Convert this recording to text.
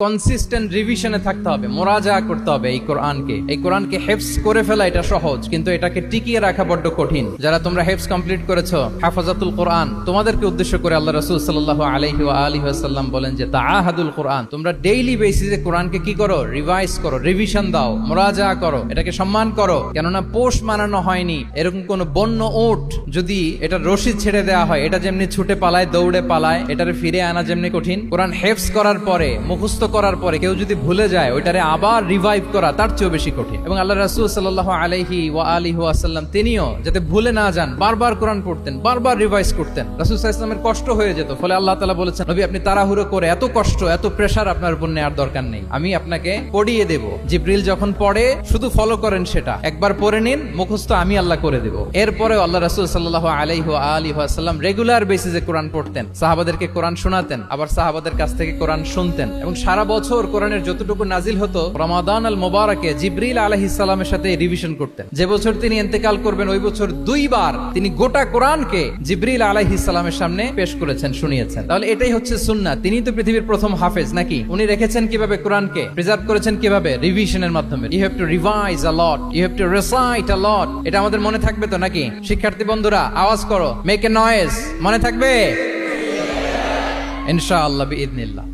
Consistent রিভিশনে থাকতে হবে, মুরাজা করতে হবে এই কোরআনকে হেফজ করে ফেলা এটা সহজ, কিন্তু এটাকে টিকিয়ে রাখা বড্ড কঠিন। যারা তোমরা হেফজ কমপ্লিট করেছো, হাফাজাতুল কোরআন, তোমাদেরকে উদ্দেশ্য করে আল্লাহ রাসূল সাল্লাল্লাহু আলাইহি ওয়া আলিহি ওয়াসাল্লাম বলেন যে তাআহাদুল কোরআন, তোমরা ডেইলি বেসিসে কোরআনকে কি করো, রিভাইজ করো, রিভিশন দাও, মুরাজা করো, এটাকে সম্মান করো। কেননা পোষ মানানো হয়নি এরকম কোন বন্য উট যদি এটা রশি ছেড়ে দেওয়া হয়, এটা যেমনি ছুটে পালায়, দৌড়ে পালায়, এটারে ফিরে আনা যেমনি কঠিন, কোরআন হেফজ করার পরে, মুখস্থ করার পরে কেউ যদি ভুলে যায়, ওইটারে আবার রিভাইভ করা তার চেয়েও বেশি কঠিন। এবং আল্লাহ রাসূল সাল্লাল্লাহু আলাইহি ওয়া আলিহি ওয়াসাল্লাম তিনিও যাতে ভুলে না যান বারবার কোরআন পড়তেন, বারবার রিভাইজ করতেন। রাসূল সাল্লাল্লাহু আলাইহি ওয়াসাল্লামের কষ্ট হয়ে যেত, ফলে আল্লাহ তাআলা বলেছেন, নবী আপনি তাড়াহুড়ো করে এত কষ্ট, এত প্রেসার আপনার উপর নেওয়ার দরকার নেই, আমি আপনাকে পড়িয়ে দেব। জিবরিল যখন পড়ে শুধু ফলো করেন, সেটা একবার পড়ে নিন, মুখস্থ আমি আল্লাহ করে দেব। এরপরে আল্লাহ রাসূল সাল্লাল্লাহু আলাইহি ওয়া আলিহি ওয়াসাল্লাম রেগুলার বেসিসে কোরআন পড়তেন, সাহাবাদেরকে কোরআন শোনাতেন, আবার সাহাবাদের কাছ থেকে কোরআন শুনতেন। এবং সারা বছর কোরআনের যতটুকু নাজিল হতো, রমাদান আল মুবারাকে জিবরিল আলাইহিস সালামের সাথে রিভিশন করতেন। যে বছর তিনি ইন্তেকাল করবেন, ওই বছর দুইবার তিনি গোটা কোরআনকে জিবরিল আলাইহিস সালামের সামনে পেশ করেছেন, শুনিয়েছেন। তাহলে এটাই হচ্ছে সুন্নাহ। তিনি তো পৃথিবীর প্রথম হাফেজ নাকি? উনি রেখেছেন কিভাবে কোরআনকে, প্রিজার্ভ করেছেন কিভাবে? রিভিশনের মাধ্যমে। You have to revise a lot, you have to recite a lot. এটা আমাদের মনে থাকবে তো নাকি? শিক্ষার্থী বন্ধুরা আওয়াজ করো, মেক এ নয়েজ। মনে থাকবে ইনশাআল্লাহ বিইذنিল্লাহ।